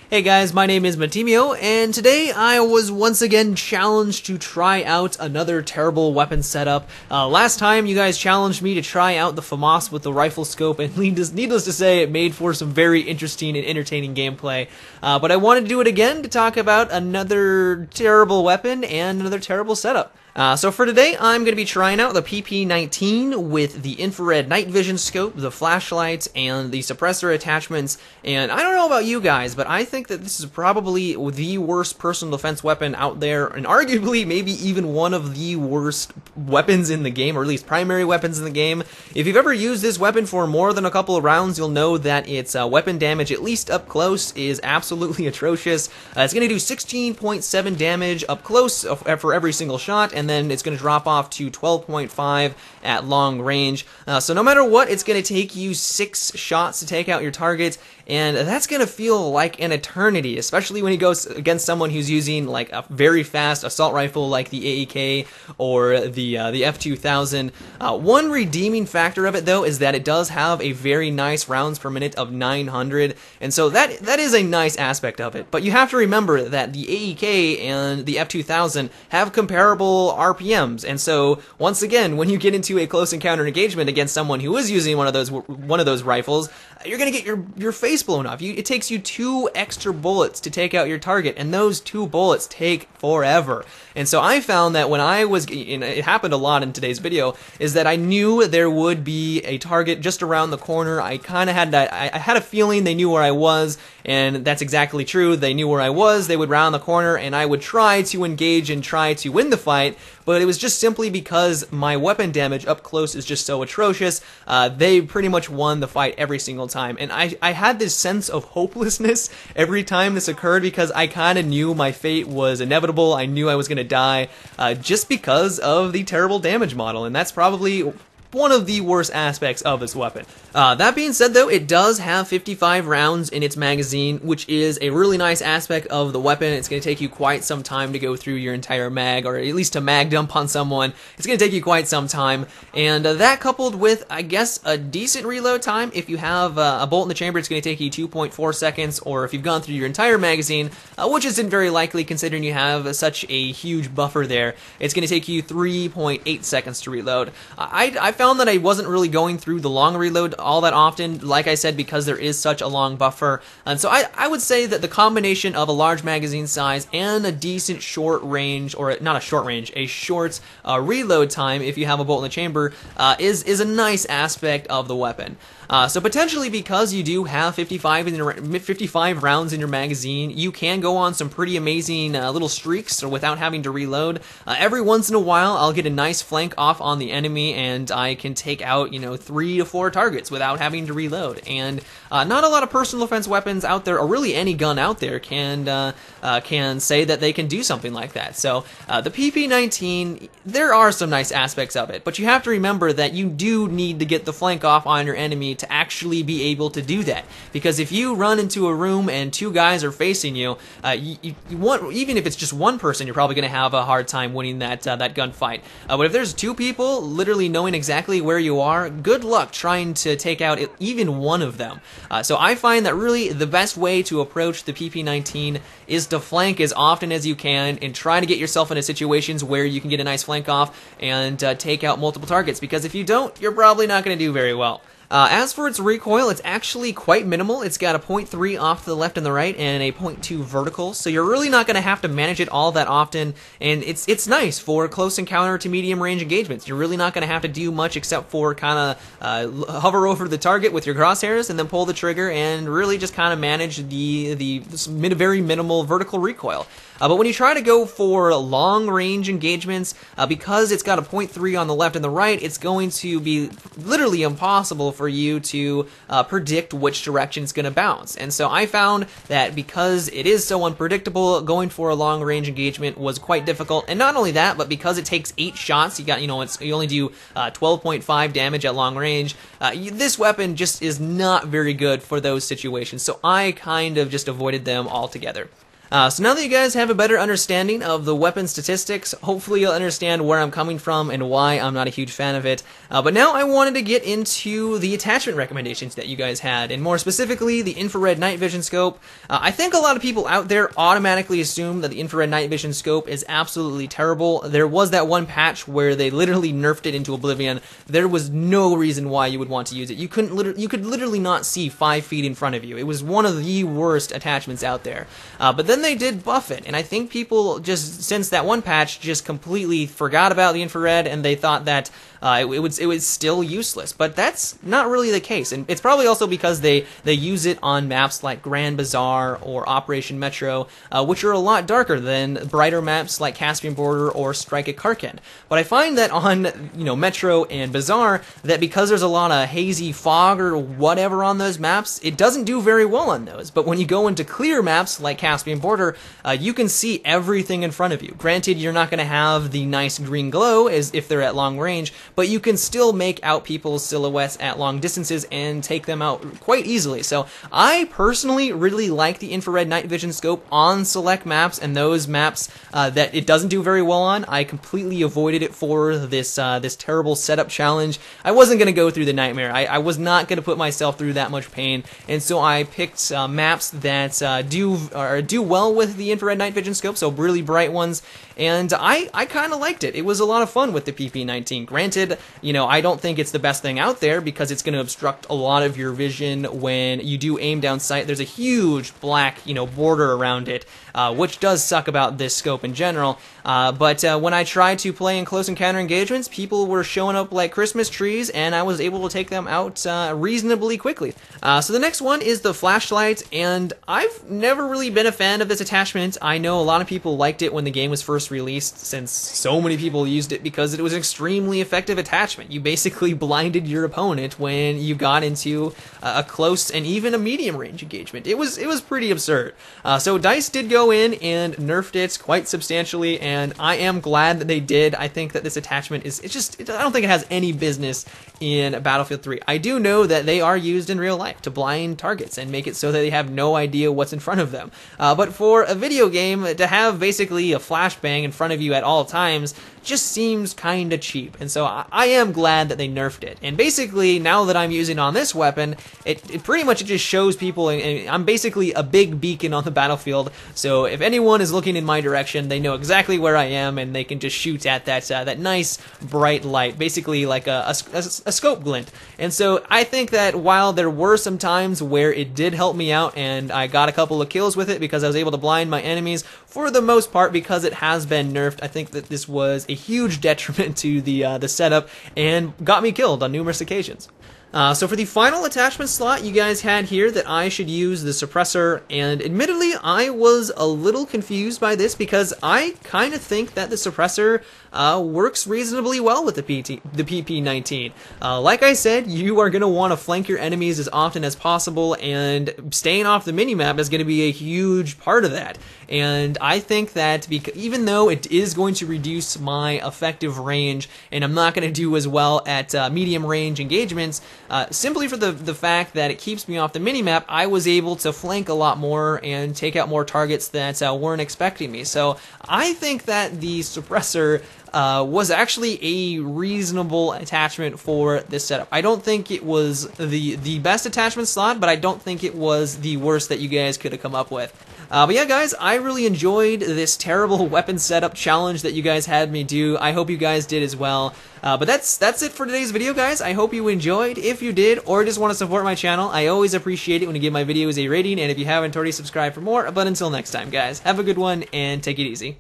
Hey guys, my name is Matimio, and today I was once again challenged to try out another terrible weapon setup. Last time you guys challenged me to try out the FAMAS with the rifle scope, and needless to say, it made for some very interesting and entertaining gameplay. But I wanted to do it again to talk about another terrible weapon and another terrible setup. So for today, I'm going to be trying out the PP-19 with the infrared night vision scope, the flashlight, and the suppressor attachments. And I don't know about you guys, but I think that this is probably the worst personal defense weapon out there, and arguably maybe even one of the worst weapons in the game, or at least primary weapons in the game. If you've ever used this weapon for more than a couple of rounds, you'll know that its weapon damage, at least up close, is absolutely atrocious. It's going to do 16.7 damage up close for every single shot, and then it's going to drop off to 12.5 at long range. So no matter what, it's going to take you 6 shots to take out your target, and that's going to feel like an eternity, especially when he goes against someone who's using like a very fast assault rifle like the AEK or the F2000. One redeeming factor of it, though, is that it does have a very nice rounds per minute of 900, and so that is a nice aspect of it. But you have to remember that the AEK and the F2000 have comparable RPMs, and so once again, when you get into a close encounter engagement against someone who is using one of those rifles, you're gonna get your face blown off. It takes you 2 extra bullets to take out your target, and those 2 bullets take forever. And so I found that when I was, and it happened a lot in today's video, is that I knew there would be a target just around the corner. I kind of had that. I had a feeling they knew where I was, and that's exactly true. They knew where I was. They would round the corner, and I would try to engage and try to win the fight. But it was just simply because my weapon damage up close is just so atrocious. They pretty much won the fight every single time, and I had this sense of hopelessness every time this occurred because I kind of knew my fate was inevitable. I knew I was going to die just because of the terrible damage model, and that's probably one of the worst aspects of this weapon. That being said, though, it does have 55 rounds in its magazine, which is a really nice aspect of the weapon. It's going to take you quite some time to go through your entire mag, or at least to mag dump on someone. It's going to take you quite some time, and that coupled with, I guess, a decent reload time. If you have a bolt in the chamber, it's going to take you 2.4 seconds, or if you've gone through your entire magazine, which isn't very likely considering you have such a huge buffer there, it's going to take you 3.8 seconds to reload. I found that I wasn't really going through the long reload all that often, like I said, because there is such a long buffer. And so I would say that the combination of a large magazine size and a decent short range, or not a short range, a short reload time if you have a bolt in the chamber, is a nice aspect of the weapon. So potentially, because you do have 55 rounds in your magazine, you can go on some pretty amazing little streaks without having to reload. Every once in a while, I'll get a nice flank off on the enemy, and I can take out 3 to 4 targets without having to reload. And not a lot of personal defense weapons out there, or really any gun out there, can say that they can do something like that. So the PP-19, there are some nice aspects of it, but you have to remember that you do need to get the flank off on your enemy to actually be able to do that. Because if you run into a room and 2 guys are facing you, you want, even if it's just one person, you're probably going to have a hard time winning that gunfight. But if there's 2 people literally knowing exactly where you are, good luck trying to take out even one of them. So I find that really the best way to approach the PP-19 is to flank as often as you can and try to get yourself into situations where you can get a nice flank off and take out multiple targets, because if you don't, you're probably not going to do very well. As for its recoil, it's actually quite minimal. It's got a 0.3 off to the left and the right and a 0.2 vertical, so you're really not going to have to manage it all that often, and it's nice for close encounter to medium range engagements. You're really not going to have to do much except for kind of hover over the target with your crosshairs and then pull the trigger and really just kind of manage the very minimal vertical recoil. But when you try to go for long range engagements, because it's got a 0.3 on the left and the right, it's going to be literally impossible for you to predict which direction it's going to bounce. And so I found that because it is so unpredictable, going for a long range engagement was quite difficult. And not only that, but because it takes 8 shots, you only do 12.5 damage at long range. This weapon just is not very good for those situations. So I kind of just avoided them altogether. So now that you guys have a better understanding of the weapon statistics, hopefully you'll understand where I'm coming from and why I'm not a huge fan of it. But now I wanted to get into the attachment recommendations that you guys had, and more specifically, the infrared night vision scope. I think a lot of people out there automatically assume that the infrared night vision scope is absolutely terrible. There was that one patch where they literally nerfed it into oblivion. There was no reason why you would want to use it. You could literally not see 5 feet in front of you. It was one of the worst attachments out there. But then they did buff it, and I think people just, since that one patch, just completely forgot about the infrared, and they thought that it was still useless. But that's not really the case, and it's probably also because they use it on maps like Grand Bazaar or Operation Metro, which are a lot darker than brighter maps like Caspian Border or Strike at Karkand. But I find that on Metro and Bazaar, that because there's a lot of hazy fog or whatever on those maps, it doesn't do very well on those. But when you go into clear maps like Caspian Border, you can see everything in front of you. Granted, you're not going to have the nice green glow as if they're at long range, but you can still make out people's silhouettes at long distances and take them out quite easily. So I personally really like the infrared night vision scope on select maps, and those maps that it doesn't do very well on, I completely avoided it for this this terrible setup challenge. I wasn't going to go through the nightmare. I was not going to put myself through that much pain, and so I picked maps that do well with the infrared night vision scope, so really bright ones, and I kind of liked it. It was a lot of fun with the PP-19. Granted, I don't think it's the best thing out there because it's going to obstruct a lot of your vision when you do aim down sight. There's a huge black, border around it, which does suck about this scope in general. But when I tried to play in close encounter engagements, people were showing up like Christmas trees, and I was able to take them out reasonably quickly. So the next one is the flashlight, and I've never really been a fan of this attachment. I know a lot of people liked it when the game was first released, since so many people used it because it was an extremely effective attachment. You basically blinded your opponent when you got into a close and even a medium range engagement. It was pretty absurd. So DICE did go in and nerfed it quite substantially, and I am glad that they did. I think that this attachment is, I don't think it has any business in Battlefield 3. I do know that they are used in real life to blind targets and make it so that they have no idea what's in front of them. But for a video game, to have basically a flashbang in front of you at all times just seems kind of cheap, and so I am glad that they nerfed it. And basically, now that I'm using on this weapon, it pretty much just shows people, and I'm basically a big beacon on the battlefield, so if anyone is looking in my direction, they know exactly where I am, and they can just shoot at that nice bright light, basically like a scope glint. And so I think that while there were some times where it did help me out, and I got a couple of kills with it because I was able to blind my enemies, for the most part, because it has been nerfed, I think that this was a huge detriment to the setup and got me killed on numerous occasions. So for the final attachment slot, you guys had here that I should use the suppressor, and admittedly, I was a little confused by this because I kind of think that the suppressor works reasonably well with the PP-19. Like I said, you are going to want to flank your enemies as often as possible, and staying off the minimap is going to be a huge part of that. And I think that even though it is going to reduce my effective range, and I'm not going to do as well at medium range engagements, simply for the fact that it keeps me off the minimap, I was able to flank a lot more and take out more targets that weren't expecting me. So I think that the suppressor was actually a reasonable attachment for this setup. I don't think it was the best attachment slot, but I don't think it was the worst that you guys could have come up with. But yeah, guys, I really enjoyed this terrible weapon setup challenge that you guys had me do. I hope you guys did as well. But that's it for today's video, guys. I hope you enjoyed. If you did, or just want to support my channel, I always appreciate it when you give my videos a rating, and if you haven't already, subscribe for more. But until next time, guys, have a good one, and take it easy.